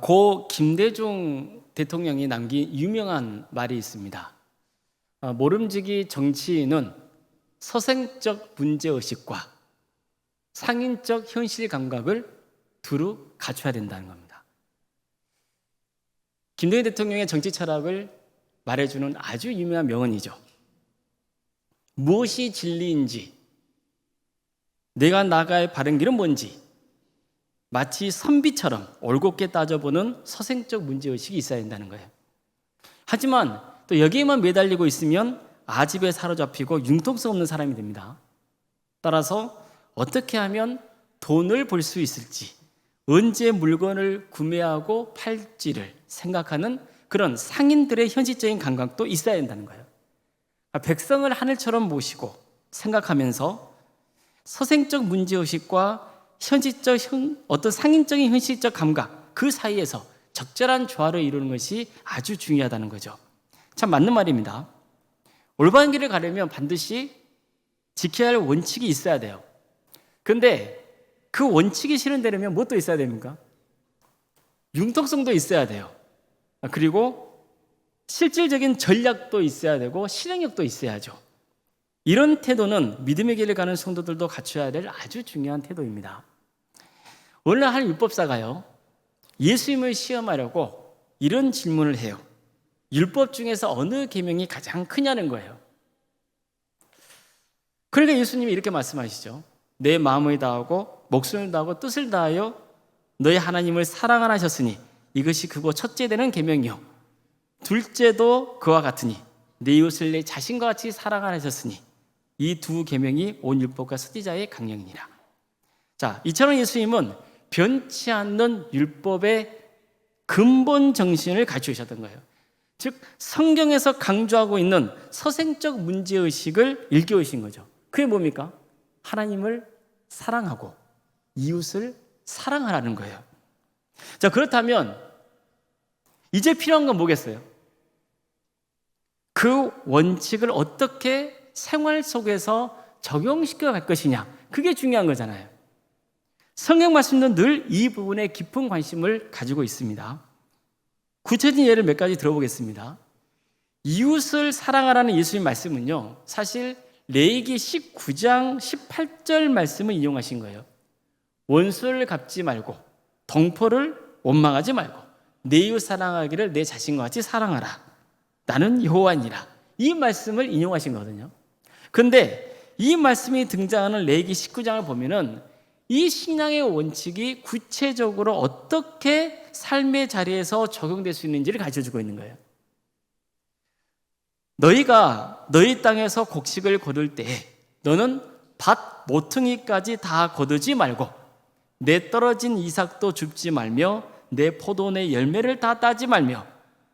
고 김대중 대통령이 남긴 유명한 말이 있습니다. 모름지기 정치인은 서생적 문제의식과 상인적 현실 감각을 두루 갖춰야 된다는 겁니다. 김대중 대통령의 정치 철학을 말해주는 아주 유명한 명언이죠. 무엇이 진리인지, 내가 나가야 바른 길은 뭔지, 마치 선비처럼 올곧게 따져보는 서생적 문제의식이 있어야 된다는 거예요. 하지만 또 여기에만 매달리고 있으면 아집에 사로잡히고 융통성 없는 사람이 됩니다. 따라서 어떻게 하면 돈을 벌 수 있을지, 언제 물건을 구매하고 팔지를 생각하는 그런 상인들의 현실적인 감각도 있어야 된다는 거예요. 백성을 하늘처럼 모시고 생각하면서 서생적 문제의식과 현실적 어떤 상인적인 현실적 감각 그 사이에서 적절한 조화를 이루는 것이 아주 중요하다는 거죠. 참 맞는 말입니다. 올바른 길을 가려면 반드시 지켜야 할 원칙이 있어야 돼요. 그런데 그 원칙이 실현되려면 무엇도 있어야 됩니까? 융통성도 있어야 돼요. 그리고 실질적인 전략도 있어야 되고 실행력도 있어야죠. 이런 태도는 믿음의 길을 가는 성도들도 갖춰야 될 아주 중요한 태도입니다. 오늘 한 율법사가요, 예수님을 시험하려고 이런 질문을 해요. 율법 중에서 어느 계명이 가장 크냐는 거예요. 그러니까 예수님이 이렇게 말씀하시죠. 내 마음을 다하고 목숨을 다하고 뜻을 다하여 너희 하나님을 사랑하라 하셨으니 이것이 크고 첫째 되는 계명이요 둘째도 그와 같으니 내 이웃을 내 자신과 같이 사랑하라 하셨으니 이 두 계명이 온 율법과 선지자의 강령이니라. 자, 이처럼 예수님은 변치 않는 율법의 근본 정신을 가르치셨던 거예요. 즉 성경에서 강조하고 있는 서생적 문제의식을 일깨우신 거죠. 그게 뭡니까? 하나님을 사랑하고 이웃을 사랑하라는 거예요. 자, 그렇다면 이제 필요한 건 뭐겠어요? 그 원칙을 어떻게 생활 속에서 적용시켜 갈 것이냐, 그게 중요한 거잖아요. 성경 말씀도 늘 이 부분에 깊은 관심을 가지고 있습니다. 구체적인 예를 몇 가지 들어보겠습니다. 이웃을 사랑하라는 예수님 말씀은요, 사실 레위기 19장 18절 말씀을 인용하신 거예요. 원수를 갚지 말고 동포를 원망하지 말고 내 이웃 사랑하기를 내 자신과 같이 사랑하라. 나는 여호와니라. 이 말씀을 인용하신 거거든요. 그런데 이 말씀이 등장하는 레위기 19장을 보면은 이 신앙의 원칙이 구체적으로 어떻게 삶의 자리에서 적용될 수 있는지를 가르쳐주고 있는 거예요. 너희가 너희 땅에서 곡식을 거둘 때에 너는 밭 모퉁이까지 다 거두지 말고 내 떨어진 이삭도 줍지 말며 내 포도원의 열매를 다 따지 말며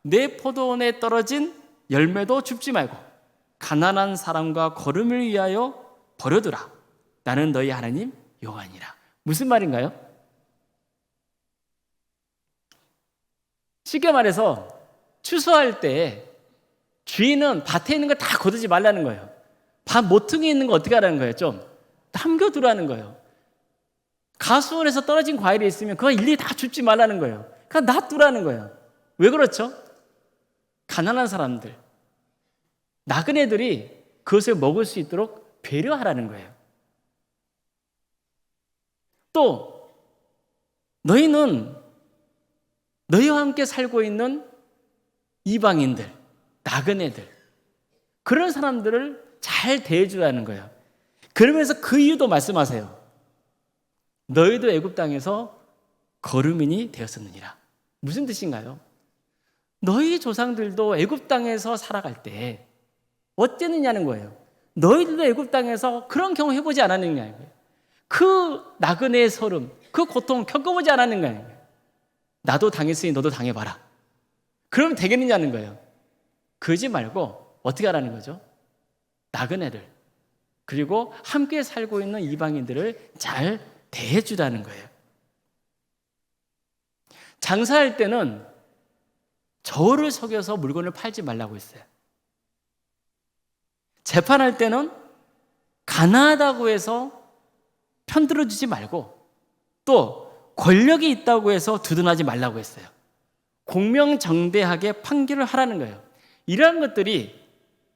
내 포도원에 떨어진 열매도 줍지 말고 가난한 사람과 거름을 위하여 버려두라. 나는 너희 하나님 여호와니라. 무슨 말인가요? 쉽게 말해서 추수할 때 주인은 밭에 있는 거 다 거두지 말라는 거예요. 밭 모퉁이에 있는 거 어떻게 하라는 거예요? 좀 남겨두라는 거예요. 가수원에서 떨어진 과일이 있으면 그거 일일이 다 줍지 말라는 거예요. 그냥 놔두라는 거예요. 왜 그렇죠? 가난한 사람들, 나그네들이 그것을 먹을 수 있도록 배려하라는 거예요. 또 너희는 너희와 함께 살고 있는 이방인들, 나그네들, 그런 사람들을 잘 대해주라는 거예요. 그러면서 그 이유도 말씀하세요. 너희도 애굽 땅에서 거류민이 되었었느니라. 무슨 뜻인가요? 너희 조상들도 애굽 땅에서 살아갈 때 어땠느냐는 거예요. 너희들도 애굽 땅에서 그런 경험 해보지 않았느냐는 거예요. 그 나그네의 서름, 그 고통 겪어보지 않았는가 거예요. 나도 당했으니 너도 당해봐라. 그러면 되겠느냐는 거예요. 그러지 말고 어떻게 하라는 거죠? 나그네들, 그리고 함께 살고 있는 이방인들을 잘 대해주라는 거예요. 장사할 때는 저울을 속여서 물건을 팔지 말라고 했어요. 재판할 때는 가난하다고 해서 편들어주지 말고 또 권력이 있다고 해서 두둔하지 말라고 했어요. 공명정대하게 판결을 하라는 거예요. 이러한 것들이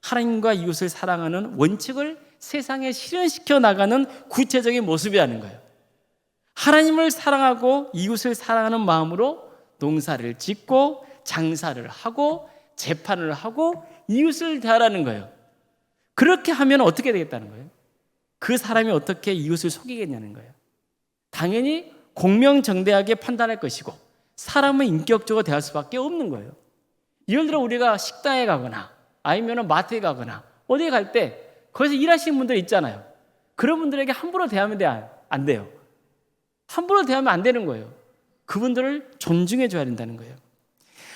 하나님과 이웃을 사랑하는 원칙을 세상에 실현시켜 나가는 구체적인 모습이라는 거예요. 하나님을 사랑하고 이웃을 사랑하는 마음으로 농사를 짓고 장사를 하고 재판을 하고 이웃을 대하라는 거예요. 그렇게 하면 어떻게 되겠다는 거예요? 그 사람이 어떻게 이웃을 속이겠냐는 거예요. 당연히 공명정대하게 판단할 것이고 사람은 인격적으로 대할 수밖에 없는 거예요. 예를 들어 우리가 식당에 가거나 아니면 마트에 가거나 어디에 갈 때 거기서 일하시는 분들 있잖아요. 그런 분들에게 함부로 대하면 안 돼요. 함부로 대하면 안 되는 거예요. 그분들을 존중해 줘야 된다는 거예요.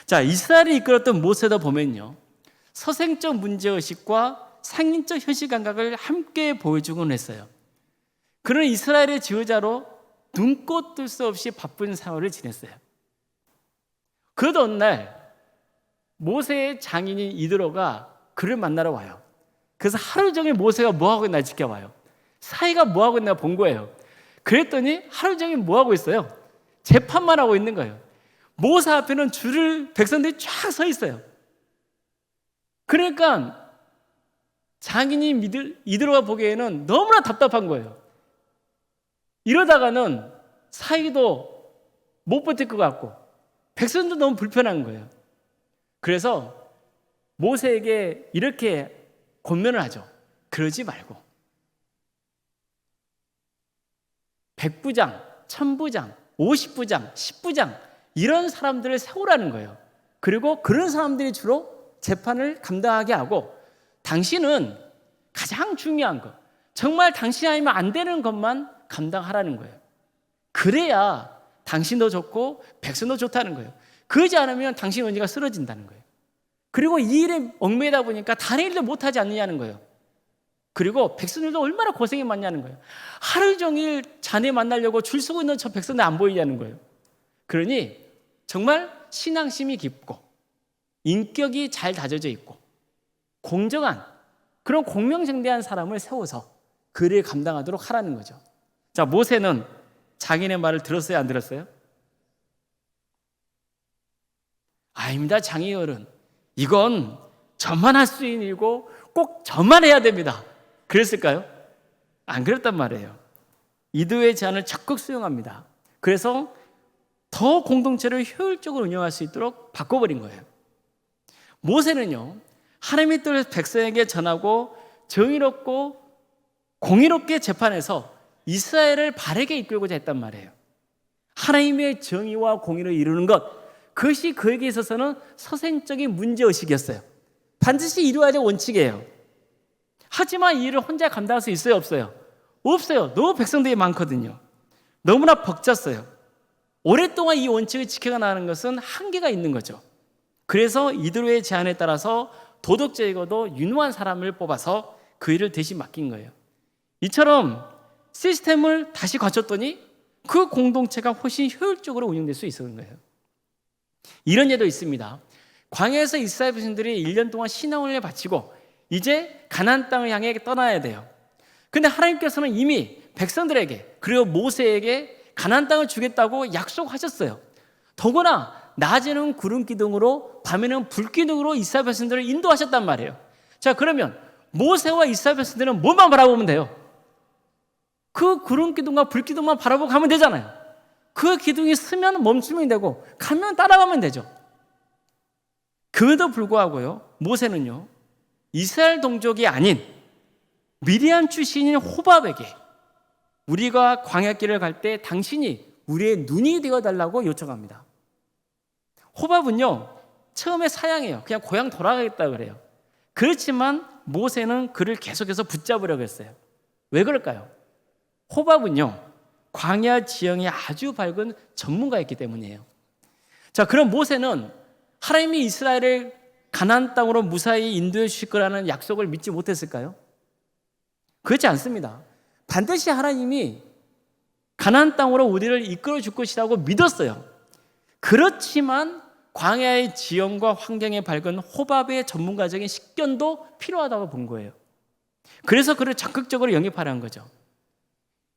자, 이스라엘이 이끌었던 모세도 보면요, 서생적 문제의식과 상인적 현실 감각을 함께 보여주곤 했어요. 그런 이스라엘의 지도자로 눈꽃 뜰 수 없이 바쁜 생활을 지냈어요. 그러던 어느 날 모세의 장인인 이드로가 그를 만나러 와요. 그래서 하루 종일 모세가 뭐하고 있나 지켜봐요. 사이가 뭐하고 있나 본 거예요. 그랬더니 하루 종일 뭐하고 있어요? 재판만 하고 있는 거예요. 모세 앞에는 백성들이 쫙 서 있어요. 그러니까 장인이 이드로가 보기에는 너무나 답답한 거예요. 이러다가는 사이도 못 버틸 것 같고 백성도 너무 불편한 거예요. 그래서 모세에게 이렇게 권면을 하죠. 그러지 말고 100부장, 1000부장, 50부장, 10부장 이런 사람들을 세우라는 거예요. 그리고 그런 사람들이 주로 재판을 감당하게 하고 당신은 가장 중요한 것, 정말 당신이 아니면 안 되는 것만 감당하라는 거예요. 그래야 당신도 좋고 백성도 좋다는 거예요. 그러지 않으면 당신 의지가 쓰러진다는 거예요. 그리고 이 일에 얽매이다 보니까 다른 일도 못하지 않느냐는 거예요. 그리고 백성들도 얼마나 고생이 많냐는 거예요. 하루 종일 자네 만나려고 줄 서고 있는 저 백성들 안 보이냐는 거예요. 그러니 정말 신앙심이 깊고 인격이 잘 다져져 있고 공정한 그런 공명정대한 사람을 세워서 그 일을 감당하도록 하라는 거죠. 자, 모세는 장인의 말을 들었어요, 안 들었어요? 아닙니다, 장인 어른. 이건 저만 할 수 있는 일이고 꼭 저만 해야 됩니다. 그랬을까요? 안 그랬단 말이에요. 이도의 제안을 적극 수용합니다. 그래서 더 공동체를 효율적으로 운영할 수 있도록 바꿔버린 거예요. 모세는요, 하나님의 뜻을 백성에게 전하고 정의롭고 공의롭게 재판해서 이스라엘을 바르게 이끌고자 했단 말이에요. 하나님의 정의와 공의를 이루는 것, 그것이 그에게 있어서는 서생적인 문제의식이었어요. 반드시 이루어야 될 원칙이에요. 하지만 이 일을 혼자 감당할 수 있어요, 없어요? 없어요. 너무 백성들이 많거든요. 너무나 벅찼어요. 오랫동안 이 원칙을 지켜가는 것은 한계가 있는 거죠. 그래서 이드로의 제안에 따라서 도덕적이고도 유능한 사람을 뽑아서 그 일을 대신 맡긴 거예요. 이처럼 시스템을 다시 갖췄더니 그 공동체가 훨씬 효율적으로 운영될 수 있었는 거예요. 이런 예도 있습니다. 광야에서 이스라엘 백성들이 1년 동안 신앙을 바치고 이제 가나안 땅을 향해 떠나야 돼요. 근데 하나님께서는 이미 백성들에게 그리고 모세에게 가나안 땅을 주겠다고 약속하셨어요. 더구나 낮에는 구름 기둥으로 밤에는 불 기둥으로 이스라엘 백성들을 인도하셨단 말이에요. 자, 그러면 모세와 이스라엘 백성들은 뭐만 바라보면 돼요? 그 구름 기둥과 불 기둥만 바라보고 가면 되잖아요. 그 기둥이 서면 멈추면 되고 가면 따라가면 되죠. 그에도 불구하고요, 모세는요, 이스라엘 동족이 아닌 미디안 출신인 호밥에게 우리가 광야길을 갈 때 당신이 우리의 눈이 되어달라고 요청합니다. 호밥은요, 처음에 사양해요. 그냥 고향 돌아가겠다 그래요. 그렇지만 모세는 그를 계속해서 붙잡으려고 했어요. 왜 그럴까요? 호밥은요, 광야 지형이 아주 밝은 전문가였기 때문이에요. 자, 그럼 모세는 하나님이 이스라엘을 가나안 땅으로 무사히 인도해 주실 거라는 약속을 믿지 못했을까요? 그렇지 않습니다. 반드시 하나님이 가나안 땅으로 우리를 이끌어 줄 것이라고 믿었어요. 그렇지만 광야의 지형과 환경에 밝은 호밥의 전문가적인 식견도 필요하다고 본 거예요. 그래서 그를 적극적으로 영입하라는 거죠.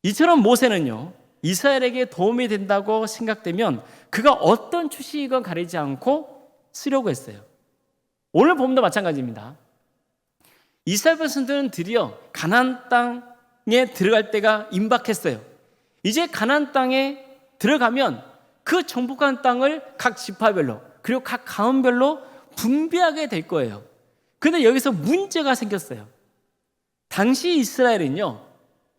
이처럼 모세는요, 이스라엘에게 도움이 된다고 생각되면 그가 어떤 출신이건 가리지 않고 쓰려고 했어요. 오늘 본문도 마찬가지입니다. 이스라엘 백성들은 드디어 가나안 땅에 들어갈 때가 임박했어요. 이제 가나안 땅에 들어가면 그 정복한 땅을 각 지파별로 그리고 각 가문별로 분배하게 될 거예요. 그런데 여기서 문제가 생겼어요. 당시 이스라엘은요,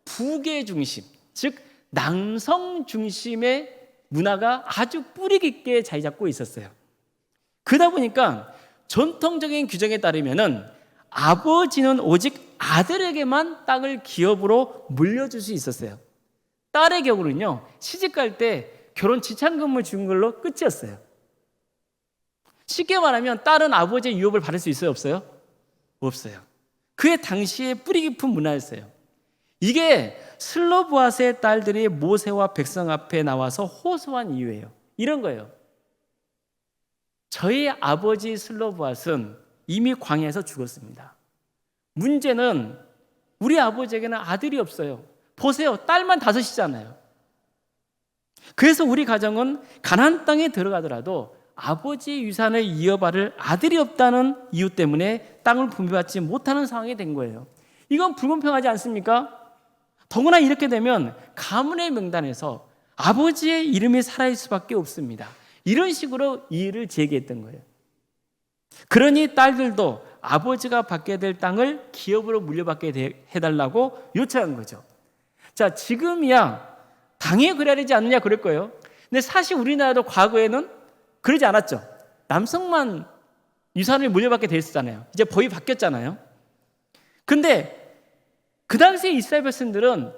부계 중심, 즉 남성 중심의 문화가 아주 뿌리 깊게 자리 잡고 있었어요. 그러다 보니까 전통적인 규정에 따르면은 아버지는 오직 아들에게만 땅을 기업으로 물려줄 수 있었어요. 딸의 경우는요, 시집갈 때 결혼 지참금을 준 걸로 끝이었어요. 쉽게 말하면 딸은 아버지의 유업을 받을 수 있어요, 없어요? 없어요. 그게 당시의 뿌리 깊은 문화였어요. 이게 슬로브앗의 딸들이 모세와 백성 앞에 나와서 호소한 이유예요. 이런 거예요. 저희 아버지 슬로브앗은 이미 광야에서 죽었습니다. 문제는 우리 아버지에게는 아들이 없어요. 보세요, 딸만 5이잖아요. 그래서 우리 가정은 가나안 땅에 들어가더라도 아버지의 유산을 이어받을 아들이 없다는 이유 때문에 땅을 분배받지 못하는 상황이 된 거예요. 이건 불공평하지 않습니까? 더구나 이렇게 되면 가문의 명단에서 아버지의 이름이 사라질 수밖에 없습니다. 이런 식으로 이의를 제기했던 거예요. 그러니 딸들도 아버지가 받게 될 땅을 기업으로 물려받게 해달라고 요청한 거죠. 자, 지금이야 당연히 그래야 되지 않느냐 그럴 거예요. 근데 사실 우리나라도 과거에는 그러지 않았죠. 남성만 유산을 물려받게 됐었잖아요. 이제 법이 바뀌었잖아요. 근데 그 당시 이스라엘 백성들은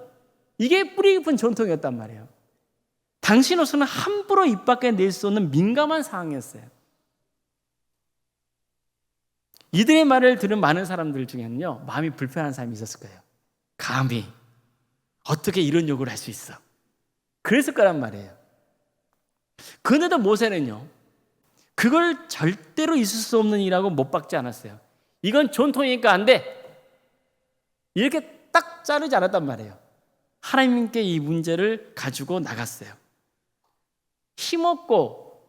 이게 뿌리 깊은 전통이었단 말이에요. 당시로서는 함부로 입 밖에 낼 수 없는 민감한 상황이었어요. 이들의 말을 들은 많은 사람들 중에는요, 마음이 불편한 사람이 있었을 거예요. 감히 어떻게 이런 요구를 할 수 있어? 그랬을 거란 말이에요. 그런데도 모세는요, 그걸 절대로 있을 수 없는 일이라고 못 박지 않았어요. 이건 전통이니까 안 돼. 이렇게 딱 자르지 않았단 말이에요. 하나님께 이 문제를 가지고 나갔어요. 힘없고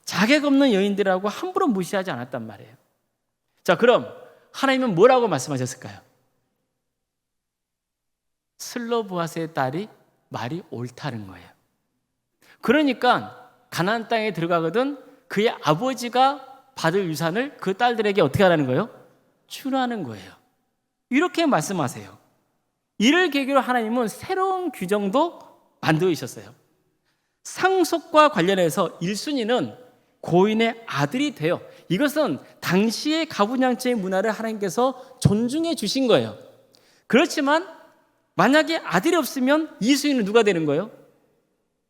자격 없는 여인들하고 함부로 무시하지 않았단 말이에요. 자, 그럼 하나님은 뭐라고 말씀하셨을까요? 슬로브앗의 딸이 말이 옳다는 거예요. 그러니까 가나안 땅에 들어가거든 그의 아버지가 받을 유산을 그 딸들에게 어떻게 하라는 거예요? 주라는 거예요. 이렇게 말씀하세요. 이를 계기로 하나님은 새로운 규정도 만들으셨어요. 상속과 관련해서 1순위는 고인의 아들이 돼요. 이것은 당시의 가부장제의 문화를 하나님께서 존중해 주신 거예요. 그렇지만 만약에 아들이 없으면 2순위는 누가 되는 거예요?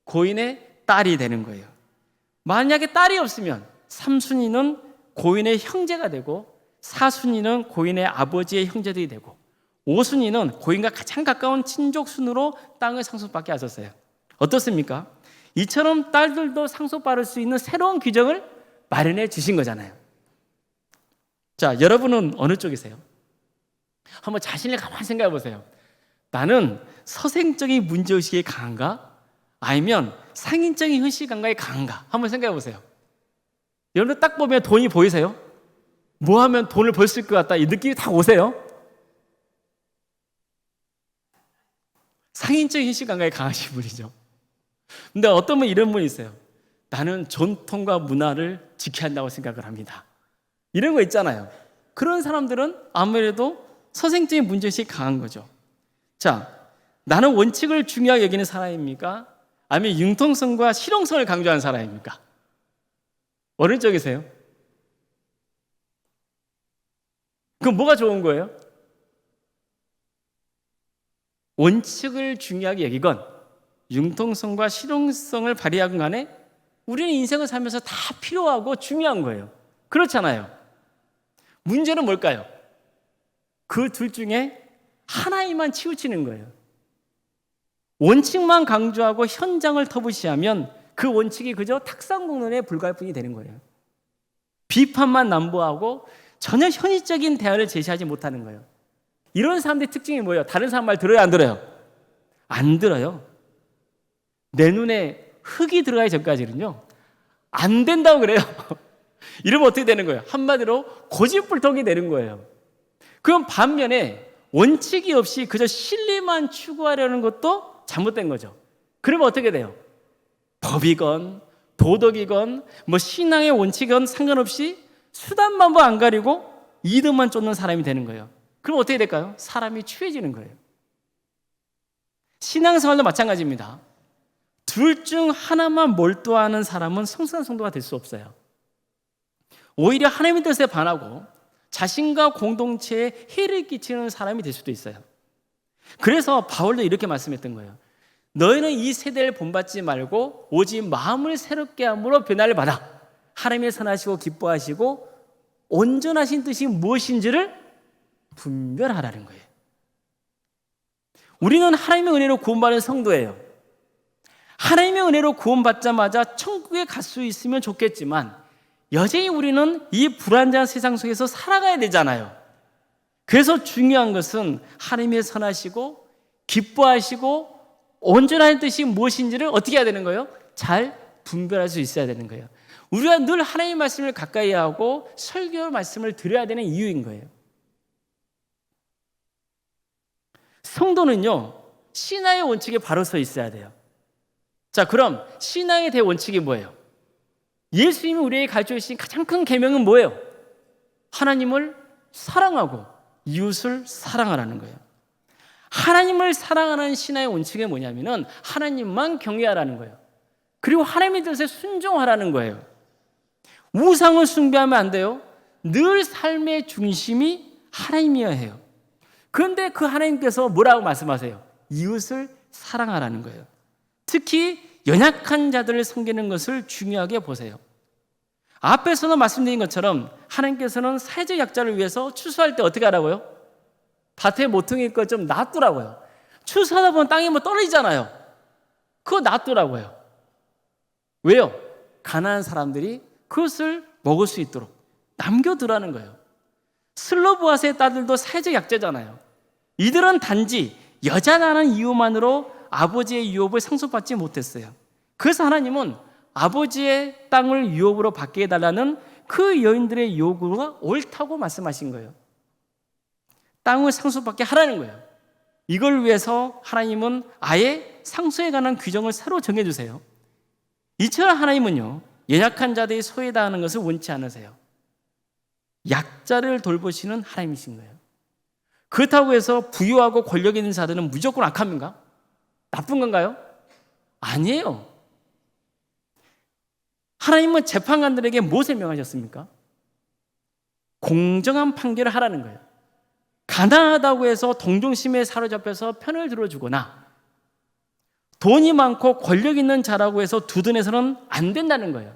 고인의 딸이 되는 거예요. 만약에 딸이 없으면 3순위는 고인의 형제가 되고 4순위는 고인의 아버지의 형제들이 되고 5순위는 고인과 가장 가까운 친족 순으로 땅을 상속받게 하셨어요. 어떻습니까? 이처럼 딸들도 상속받을 수 있는 새로운 규정을 마련해 주신 거잖아요. 자, 여러분은 어느 쪽이세요? 한번 자신을 가만히 생각해 보세요. 나는 서생적인 문제의식이 강한가? 아니면 상인적인 현실감각이 강한가? 한번 생각해 보세요. 여러분 딱 보면 돈이 보이세요? 뭐 하면 돈을 벌 수 있을 것 같다 이 느낌이 다 오세요? 상인적인 현실감각이 강하신 분이죠. 근데 어떤 분 이런 분이 있어요. 나는 전통과 문화를 지켜야 한다고 생각을 합니다. 이런 거 있잖아요. 그런 사람들은 아무래도 서생적인 문제의식이 강한 거죠. 자, 나는 원칙을 중요하게 여기는 사람입니까? 아니면 융통성과 실용성을 강조하는 사람입니까? 어느 쪽이세요? 그럼 뭐가 좋은 거예요? 원칙을 중요하게 여기건 융통성과 실용성을 발휘하건 간에 우리는 인생을 살면서 다 필요하고 중요한 거예요. 그렇잖아요. 문제는 뭘까요? 그 둘 중에 하나에만 치우치는 거예요. 원칙만 강조하고 현장을 터부시하면 그 원칙이 그저 탁상공론에 불과할 뿐이 되는 거예요. 비판만 남보하고 전혀 현실적인 대안을 제시하지 못하는 거예요. 이런 사람들의 특징이 뭐예요? 다른 사람 말 들어요, 안 들어요? 안 들어요. 내 눈에 흙이 들어가기 전까지는요, 안 된다고 그래요. 이러면 어떻게 되는 거예요? 한마디로 고집불통이 되는 거예요. 그럼 반면에 원칙이 없이 그저 실리만 추구하려는 것도 잘못된 거죠. 그러면 어떻게 돼요? 법이건 도덕이건 뭐 신앙의 원칙이건 상관없이 수단만 안 가리고 이득만 쫓는 사람이 되는 거예요. 그럼 어떻게 될까요? 사람이 추해지는 거예요. 신앙생활도 마찬가지입니다. 둘 중 하나만 몰두하는 사람은 성숙한 성도가 될 수 없어요. 오히려 하나님의 뜻에 반하고 자신과 공동체에 해를 끼치는 사람이 될 수도 있어요. 그래서 바울도 이렇게 말씀했던 거예요. 너희는 이 세대를 본받지 말고 오직 마음을 새롭게 함으로 변화를 받아 하나님의 선하시고 기뻐하시고 온전하신 뜻이 무엇인지를 분별하라는 거예요. 우리는 하나님의 은혜로 구원받은 성도예요. 하나님의 은혜로 구원받자마자 천국에 갈 수 있으면 좋겠지만 여전히 우리는 이 불안정한 세상 속에서 살아가야 되잖아요. 그래서 중요한 것은 하나님의 선하시고 기뻐하시고 온전한 뜻이 무엇인지를 어떻게 해야 되는 거예요? 잘 분별할 수 있어야 되는 거예요. 우리가 늘 하나님의 말씀을 가까이 하고 설교 말씀을 드려야 되는 이유인 거예요. 성도는요, 신앙의 원칙에 바로 서 있어야 돼요. 자, 그럼 신앙의 대원칙이 뭐예요? 예수님이 우리에게 가르쳐주신 가장 큰 계명은 뭐예요? 하나님을 사랑하고 이웃을 사랑하라는 거예요. 하나님을 사랑하는 신앙의 원칙이 뭐냐면은 하나님만 경외하라는 거예요. 그리고 하나님의 뜻에 순종하라는 거예요. 우상을 숭배하면 안 돼요. 늘 삶의 중심이 하나님이어야 해요. 그런데 그 하나님께서 뭐라고 말씀하세요? 이웃을 사랑하라는 거예요. 특히 연약한 자들을 섬기는 것을 중요하게 보세요. 앞에서는 말씀드린 것처럼 하나님께서는 사회적 약자를 위해서 추수할 때 어떻게 하라고요? 밭에 모퉁이 거 좀 놔두라고요. 추수하다 보면 땅이 뭐 떨어지잖아요. 그거 놔두라고요. 왜요? 가난한 사람들이 그것을 먹을 수 있도록 남겨두라는 거예요. 슬로브아스의 딸들도 사회적 약자잖아요. 이들은 단지 여자라는 이유만으로 아버지의 유업을 상속받지 못했어요. 그래서 하나님은 아버지의 땅을 유업으로 받게 해달라는 그 여인들의 요구가 옳다고 말씀하신 거예요. 땅을 상속받게 하라는 거예요. 이걸 위해서 하나님은 아예 상속에 관한 규정을 새로 정해주세요. 이처럼 하나님은요, 연약한 자들이 소외당하는 것을 원치 않으세요. 약자를 돌보시는 하나님이신 거예요. 그렇다고 해서 부유하고 권력 있는 자들은 무조건 악합니까? 나쁜 건가요? 아니에요. 하나님은 재판관들에게 무엇을 명하셨습니까? 공정한 판결을 하라는 거예요. 가난하다고 해서 동정심에 사로잡혀서 편을 들어주거나 돈이 많고 권력 있는 자라고 해서 두둔해서는 안 된다는 거예요.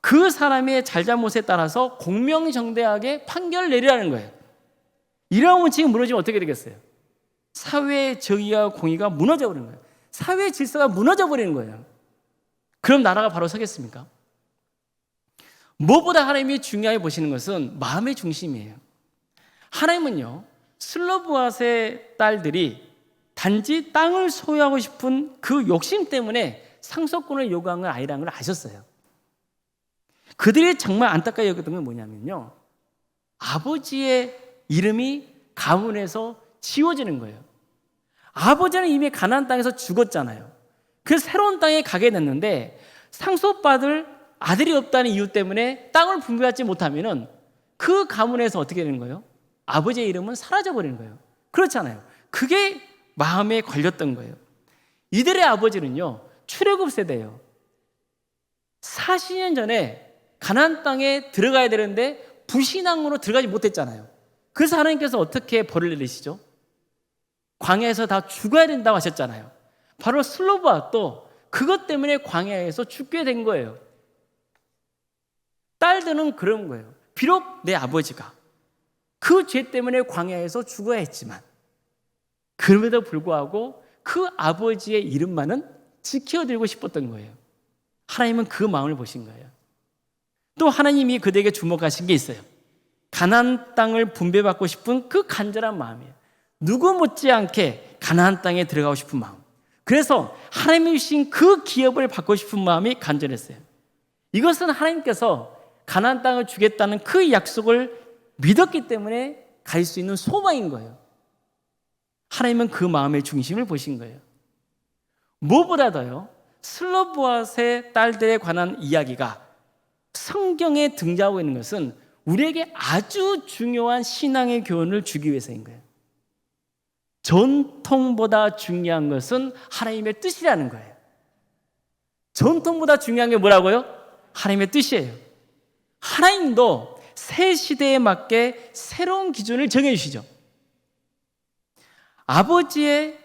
그 사람의 잘잘못에 따라서 공명정대하게 판결을 내리라는 거예요. 이러한 원칙이 무너지면 어떻게 되겠어요? 사회의 정의와 공의가 무너져 버리는 거예요. 사회의 질서가 무너져 버리는 거예요. 그럼 나라가 바로 서겠습니까? 무엇보다 하나님이 중요하게 보시는 것은 마음의 중심이에요. 하나님은요, 슬로브아스의 딸들이 단지 땅을 소유하고 싶은 그 욕심 때문에 상속권을 요구한 건 아니라는 걸 아셨어요. 그들이 정말 안타까이 여겼던 건 뭐냐면요, 아버지의 이름이 가문에서 지워지는 거예요. 아버지는 이미 가나안 땅에서 죽었잖아요. 그래서 새로운 땅에 가게 됐는데 상속받을 아들이 없다는 이유 때문에 땅을 분배받지 못하면은 그 가문에서 어떻게 되는 거예요? 아버지의 이름은 사라져버리는 거예요. 그렇잖아요. 그게 마음에 걸렸던 거예요. 이들의 아버지는요, 출애굽 세대예요. 40년 전에 가나안 땅에 들어가야 되는데 불신앙으로 들어가지 못했잖아요. 그래서 하나님께서 어떻게 벌을 내리시죠? 광야에서 다 죽어야 된다고 하셨잖아요. 바로 슬로브아도 그것 때문에 광야에서 죽게 된 거예요. 딸들은 그런 거예요. 비록 내 아버지가 그 죄 때문에 광야에서 죽어야 했지만 그럼에도 불구하고 그 아버지의 이름만은 지켜드리고 싶었던 거예요. 하나님은 그 마음을 보신 거예요. 또 하나님이 그들에게 주목하신 게 있어요. 가나안 땅을 분배받고 싶은 그 간절한 마음이에요. 누구 못지않게 가나안 땅에 들어가고 싶은 마음. 그래서 하나님이 주신 그 기업을 받고 싶은 마음이 간절했어요. 이것은 하나님께서 가나안 땅을 주겠다는 그 약속을 믿었기 때문에 갈 수 있는 소망인 거예요. 하나님은 그 마음의 중심을 보신 거예요. 무엇보다도요, 슬로보앗의 딸들에 관한 이야기가 성경에 등장하고 있는 것은 우리에게 아주 중요한 신앙의 교훈을 주기 위해서인 거예요. 전통보다 중요한 것은 하나님의 뜻이라는 거예요. 전통보다 중요한 게 뭐라고요? 하나님의 뜻이에요. 하나님도 새 시대에 맞게 새로운 기준을 정해주시죠. 아버지의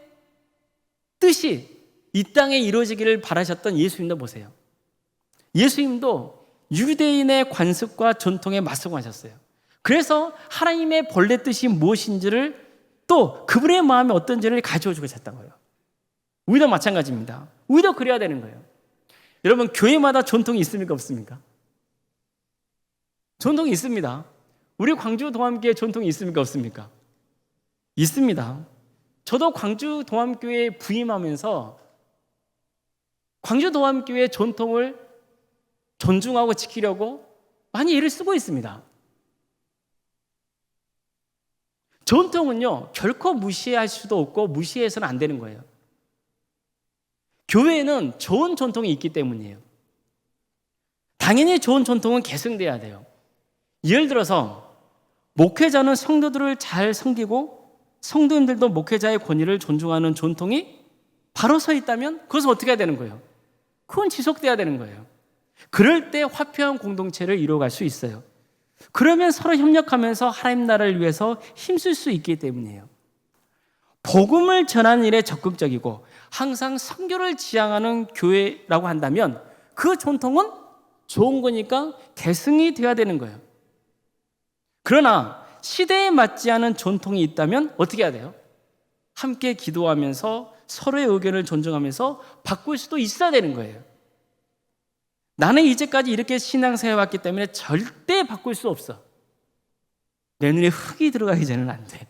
뜻이 이 땅에 이루어지기를 바라셨던 예수님도 보세요. 예수님도 유대인의 관습과 전통에 맞서하셨어요. 그래서 하나님의 본래 뜻이 무엇인지를 또 그분의 마음에 어떤지를 가르쳐주고 계셨던 거예요. 우리도 마찬가지입니다. 우리도 그래야 되는 거예요. 여러분, 교회마다 전통이 있습니까? 없습니까? 전통이 있습니다. 우리 광주 동암교회 전통이 있습니까? 없습니까? 있습니다. 저도 광주 동암교회에 부임하면서 광주 동암교회의 전통을 존중하고 지키려고 많이 애를 쓰고 있습니다. 전통은요, 결코 무시할 수도 없고 무시해서는 안 되는 거예요. 교회에는 좋은 전통이 있기 때문이에요. 당연히 좋은 전통은 계승돼야 돼요. 예를 들어서 목회자는 성도들을 잘 섬기고 성도님들도 목회자의 권위를 존중하는 전통이 바로 서 있다면 그것은 어떻게 해야 되는 거예요? 그건 지속돼야 되는 거예요. 그럴 때 화평한 공동체를 이루어갈 수 있어요. 그러면 서로 협력하면서 하나님 나라를 위해서 힘쓸 수 있기 때문이에요. 복음을 전하는 일에 적극적이고 항상 선교를 지향하는 교회라고 한다면 그 전통은 좋은 거니까 계승이 되어야 되는 거예요. 그러나 시대에 맞지 않은 전통이 있다면 어떻게 해야 돼요? 함께 기도하면서 서로의 의견을 존중하면서 바꿀 수도 있어야 되는 거예요. 나는 이제까지 이렇게 신앙생활 해왔기 때문에 절대 바꿀 수 없어. 내 눈에 흙이 들어가기 전에는 안 돼.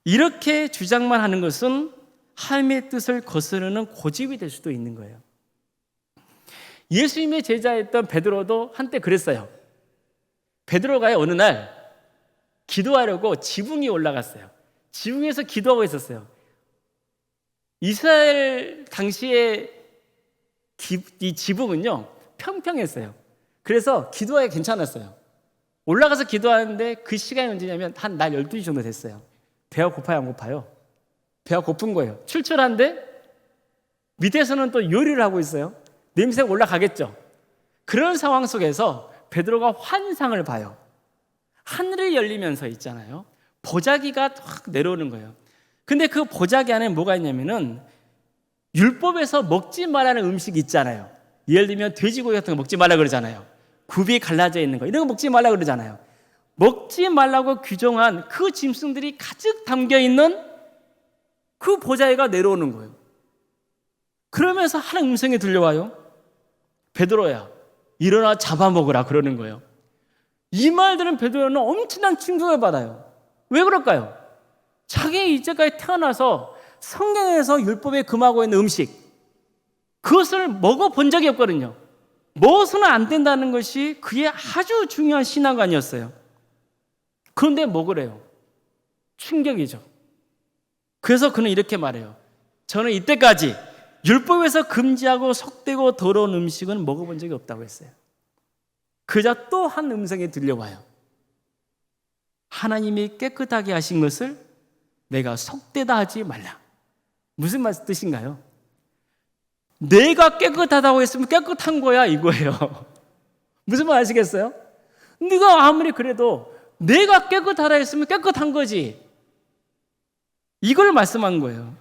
이렇게 주장만 하는 것은 하나님의 뜻을 거스르는 고집이 될 수도 있는 거예요. 예수님의 제자였던 베드로도 한때 그랬어요. 베드로가 어느 날 기도하려고 지붕에 올라갔어요. 지붕에서 기도하고 있었어요. 이스라엘 당시에 이 지붕은요 평평했어요. 그래서 기도하기 괜찮았어요. 올라가서 기도하는데 그 시간이 언제냐면 한 날 12시 정도 됐어요. 배가 고파요, 안 고파요? 배가 고픈 거예요. 출출한데 밑에서는 또 요리를 하고 있어요. 냄새가 올라가겠죠. 그런 상황 속에서 베드로가 환상을 봐요. 하늘이 열리면서 있잖아요. 보자기가 확 내려오는 거예요. 근데 그 보자기 안에 뭐가 있냐면은 율법에서 먹지 말라는 음식이 있잖아요. 예를 들면 돼지고기 같은 거 먹지 말라 그러잖아요. 굽이 갈라져 있는 거 이런 거 먹지 말라 그러잖아요. 먹지 말라고 규정한 그 짐승들이 가득 담겨 있는 그 보자기가 내려오는 거예요. 그러면서 하나님 음성이 들려와요. 베드로야, 일어나 잡아먹으라 그러는 거예요. 이 말 들은 베드로는 엄청난 충격을 받아요. 왜 그럴까요? 자기 이제까지 태어나서 성경에서 율법에 금하고 있는 음식 그것을 먹어본 적이 없거든요. 먹어서는 안 된다는 것이 그의 아주 중요한 신앙관이었어요. 그런데 먹으래요. 충격이죠. 그래서 그는 이렇게 말해요. 저는 이때까지 율법에서 금지하고 속되고 더러운 음식은 먹어본 적이 없다고 했어요. 그자 또 한 음성이 들려와요. 하나님이 깨끗하게 하신 것을 내가 속되다 하지 말라. 무슨 말씀 뜻인가요? 내가 깨끗하다고 했으면 깨끗한 거야 이거예요. 무슨 말 아시겠어요? 네가 아무리 그래도 내가 깨끗하다 했으면 깨끗한 거지. 이걸 말씀한 거예요.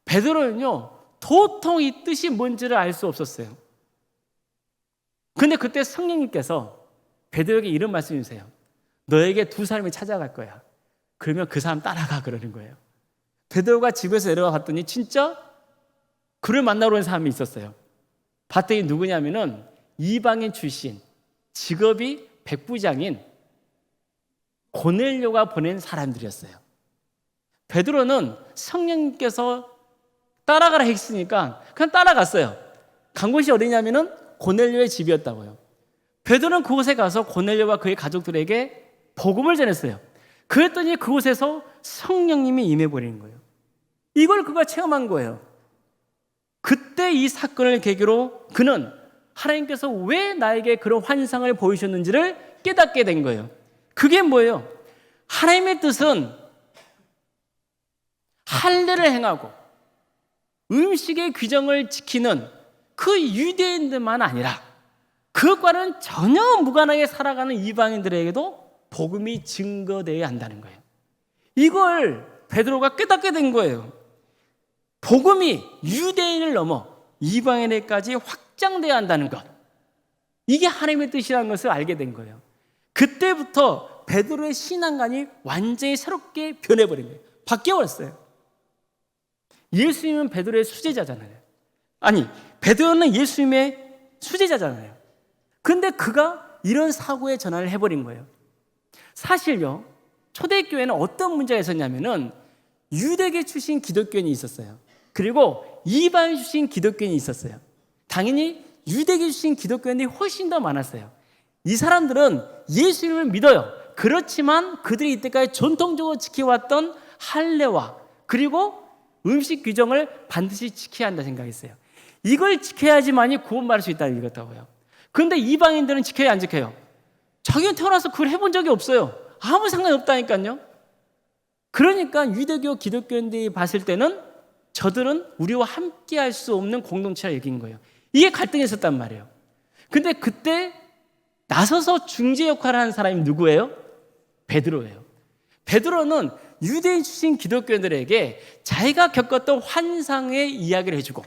베드로는요 도통 이 뜻이 뭔지를 알 수 없었어요. 근데 그때 성령님께서 베드로에게 이런 말씀을 주세요. 너에게 두 사람이 찾아갈 거야. 그러면 그 사람 따라가 그러는 거예요. 베드로가 집에서 내려와 봤더니 진짜 그를 만나러 온 사람이 있었어요. 봤더니 누구냐면은 이방인 출신, 직업이 백부장인 고넬료가 보낸 사람들이었어요. 베드로는 성령님께서 따라가라 했으니까 그냥 따라갔어요. 간 곳이 어디냐면은 고넬료의 집이었다고요. 베드로는 그곳에 가서 고넬료와 그의 가족들에게 복음을 전했어요. 그랬더니 그곳에서 성령님이 임해버리는 거예요. 이걸 그가 체험한 거예요. 그때 이 사건을 계기로 그는 하나님께서 왜 나에게 그런 환상을 보이셨는지를 깨닫게 된 거예요. 그게 뭐예요? 하나님의 뜻은 할례를 행하고 음식의 규정을 지키는 그 유대인들만 아니라 그것과는 전혀 무관하게 살아가는 이방인들에게도 복음이 증거되어야 한다는 거예요. 이걸 베드로가 깨닫게 된 거예요. 복음이 유대인을 넘어 이방인에까지 확장되어야 한다는 것. 이게 하나님의 뜻이라는 것을 알게 된 거예요. 그때부터 베드로의 신앙관이 완전히 새롭게 변해버린 거예요. 바뀌어버렸어요. 예수님은 베드로의 수제자잖아요. 아니, 베드로는 예수님의 수제자잖아요. 그런데 그가 이런 사고의 전환을 해버린 거예요. 사실요, 초대교회는 어떤 문제가 있었냐면은 유대계 출신 기독교인이 있었어요. 그리고 이방인 출신 기독교인이 있었어요. 당연히 유대계 출신 기독교인들이 훨씬 더 많았어요. 이 사람들은 예수님을 믿어요. 그렇지만 그들이 이때까지 전통적으로 지켜왔던 할례와 그리고 음식 규정을 반드시 지켜야 한다 생각했어요. 이걸 지켜야지만이 구원받을 수 있다고 읽었다고요. 그런데 이방인들은 지켜야 안 지켜요? 자기는 태어나서 그걸 해본 적이 없어요. 아무 상관이 없다니까요. 그러니까 유대교 기독교인들이 봤을 때는 저들은 우리와 함께 할 수 없는 공동체를 여긴 거예요. 이게 갈등이 있었단 말이에요. 근데 그때 나서서 중재 역할을 하는 사람이 누구예요? 베드로예요. 베드로는 유대인 출신 기독교인들에게 자기가 겪었던 환상의 이야기를 해주고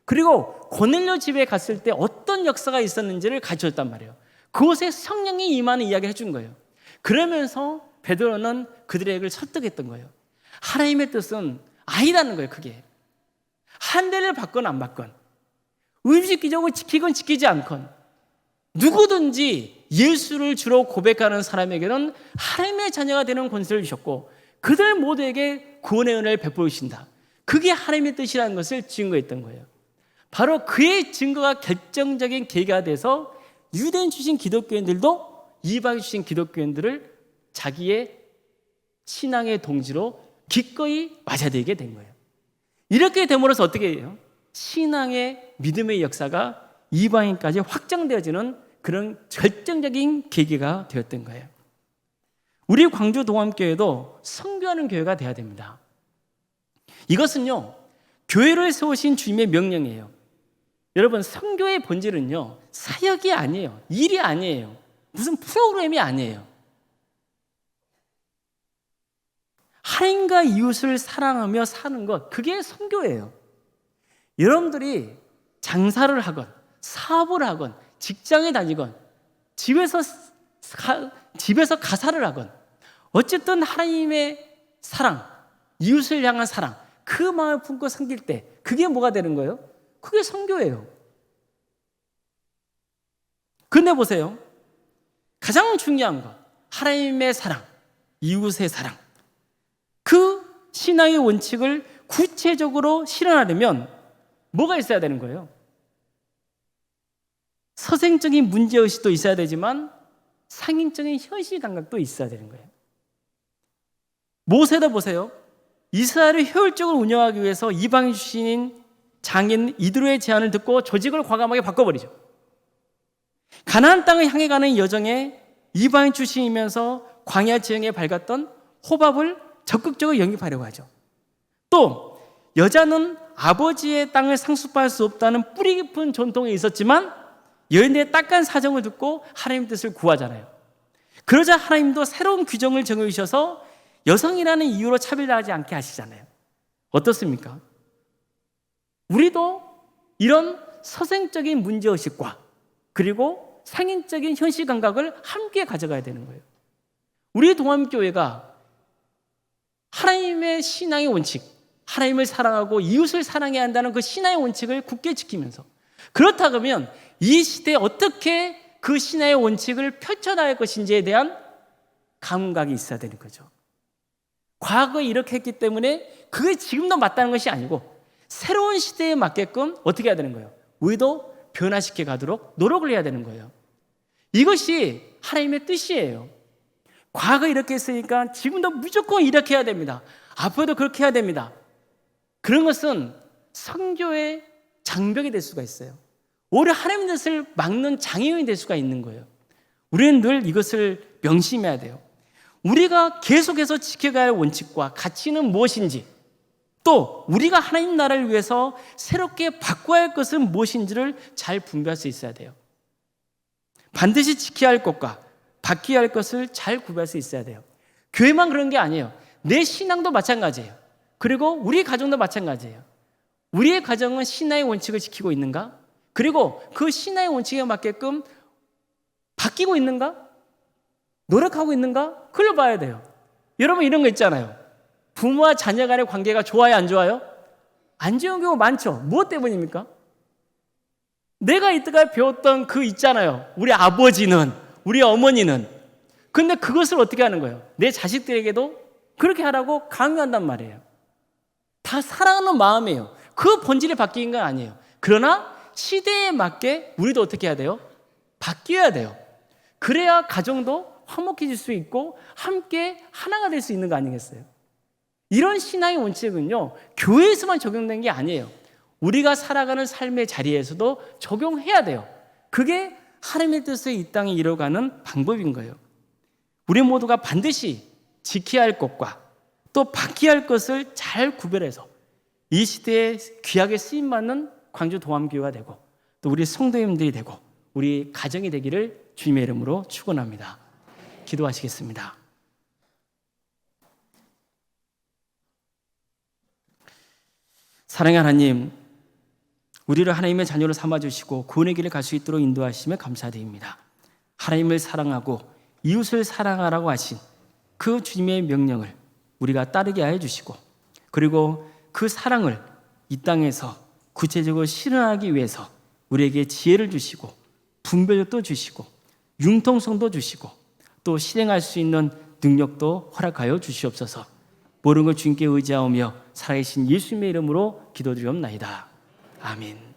그리고 고넬료 집에 갔을 때 어떤 역사가 있었는지를 가르쳐줬단 말이에요. 그곳에 성령이 임하는 이야기를 해준 거예요. 그러면서 베드로는 그들에게 설득했던 거예요. 하나님의 뜻은 아니라는 거예요. 그게 한대를 받건 안 받건 음식 규정을 지키건 지키지 않건 누구든지 예수를 주로 고백하는 사람에게는 하나님의 자녀가 되는 권세를 주셨고 그들 모두에게 구원의 은혜를 베풀어 주신다. 그게 하나님의 뜻이라는 것을 증거했던 거예요. 바로 그의 증거가 결정적인 계기가 돼서 유대인 출신 기독교인들도 이방인 출신 기독교인들을 자기의 신앙의 동지로 기꺼이 맞아들이게 된 거예요. 이렇게 됨으로써 어떻게 해요? 신앙의 믿음의 역사가 이방인까지 확장되어지는 그런 결정적인 계기가 되었던 거예요. 우리 광주 동암교회도 선교하는 교회가 되어야 됩니다. 이것은요, 교회를 세우신 주님의 명령이에요. 여러분, 선교의 본질은요, 사역이 아니에요. 일이 아니에요. 무슨 프로그램이 아니에요. 하나님과 이웃을 사랑하며 사는 것, 그게 선교예요. 여러분들이 장사를 하건 사업을 하건 직장에 다니건 집에서 가사를 하건 어쨌든 하나님의 사랑, 이웃을 향한 사랑, 그 마음을 품고 섬길 때 그게 뭐가 되는 거예요? 그게 선교예요. 근데 보세요. 가장 중요한 것, 하나님의 사랑, 이웃의 사랑, 그 신앙의 원칙을 구체적으로 실현하려면 뭐가 있어야 되는 거예요? 서생적인 문제의식도 있어야 되지만 상인적인 현실 감각도 있어야 되는 거예요. 모세도 보세요. 이스라엘을 효율적으로 운영하기 위해서 이방인 출신인 장인 이드로의 제안을 듣고 조직을 과감하게 바꿔버리죠. 가나안 땅을 향해 가는 여정에 이방인 출신이면서 광야 지형에 밝았던 호밥을 적극적으로 영입하려고 하죠. 또 여자는 아버지의 땅을 상속받을 수 없다는 뿌리 깊은 전통이 있었지만 여인들의 딱한 사정을 듣고 하나님 뜻을 구하잖아요. 그러자 하나님도 새로운 규정을 정해주셔서 여성이라는 이유로 차별당하지 않게 하시잖아요. 어떻습니까? 우리도 이런 서생적인 문제의식과 그리고 상인적인 현실 감각을 함께 가져가야 되는 거예요. 우리 동암교회가 하나님의 신앙의 원칙, 하나님을 사랑하고 이웃을 사랑해야 한다는 그 신앙의 원칙을 굳게 지키면서 그렇다면 이 시대에 어떻게 그 신앙의 원칙을 펼쳐나갈 것인지에 대한 감각이 있어야 되는 거죠. 과거에 이렇게 했기 때문에 그게 지금도 맞다는 것이 아니고 새로운 시대에 맞게끔 어떻게 해야 되는 거예요? 우리도 변화시켜 가도록 노력을 해야 되는 거예요. 이것이 하나님의 뜻이에요. 과거 이렇게 했으니까 지금도 무조건 이렇게 해야 됩니다. 앞으로도 그렇게 해야 됩니다. 그런 것은 선교의 장벽이 될 수가 있어요. 오히려 하나님의 뜻을 막는 장애인이 될 수가 있는 거예요. 우리는 늘 이것을 명심해야 돼요. 우리가 계속해서 지켜가야 할 원칙과 가치는 무엇인지, 또 우리가 하나님 나라를 위해서 새롭게 바꿔야 할 것은 무엇인지를 잘 분별할 수 있어야 돼요. 반드시 지켜야 할 것과 바뀌어야 할 것을 잘 구별할 수 있어야 돼요. 교회만 그런 게 아니에요. 내 신앙도 마찬가지예요. 그리고 우리 가정도 마찬가지예요. 우리의 가정은 신앙의 원칙을 지키고 있는가? 그리고 그 신앙의 원칙에 맞게끔 바뀌고 있는가? 노력하고 있는가? 그걸 봐야 돼요. 여러분 이런 거 있잖아요. 부모와 자녀 간의 관계가 좋아요, 안 좋아요? 안 좋은 경우 많죠. 무엇 때문입니까? 내가 이때까지 배웠던 그 있잖아요. 우리 아버지는, 우리 어머니는. 근데 그것을 어떻게 하는 거예요? 내 자식들에게도 그렇게 하라고 강요한단 말이에요. 다 사랑하는 마음이에요. 그 본질이 바뀐 건 아니에요. 그러나 시대에 맞게 우리도 어떻게 해야 돼요? 바뀌어야 돼요. 그래야 가정도 화목해질 수 있고 함께 하나가 될 수 있는 거 아니겠어요? 이런 신앙의 원칙은요, 교회에서만 적용된 게 아니에요. 우리가 살아가는 삶의 자리에서도 적용해야 돼요. 그게 하나님의 뜻을 이 땅에 이뤄가는 방법인 거예요. 우리 모두가 반드시 지켜야 할 것과 또 바뀌어야 할 것을 잘 구별해서 이 시대에 귀하게 쓰임받는 광주 도암교회가 되고 또 우리 성도님들이 되고 우리 가정이 되기를 주님의 이름으로 축원합니다. 기도하시겠습니다. 사랑의 하나님, 우리를 하나님의 자녀로 삼아주시고 구원의 길을 갈 수 있도록 인도하시며 감사드립니다. 하나님을 사랑하고 이웃을 사랑하라고 하신 그 주님의 명령을 우리가 따르게 하여 주시고, 그리고 그 사랑을 이 땅에서 구체적으로 실현하기 위해서 우리에게 지혜를 주시고 분별력도 주시고 융통성도 주시고 또 실행할 수 있는 능력도 허락하여 주시옵소서. 모든 걸 주님께 의지하오며 살아계신 예수님의 이름으로 기도드리옵나이다. 아멘.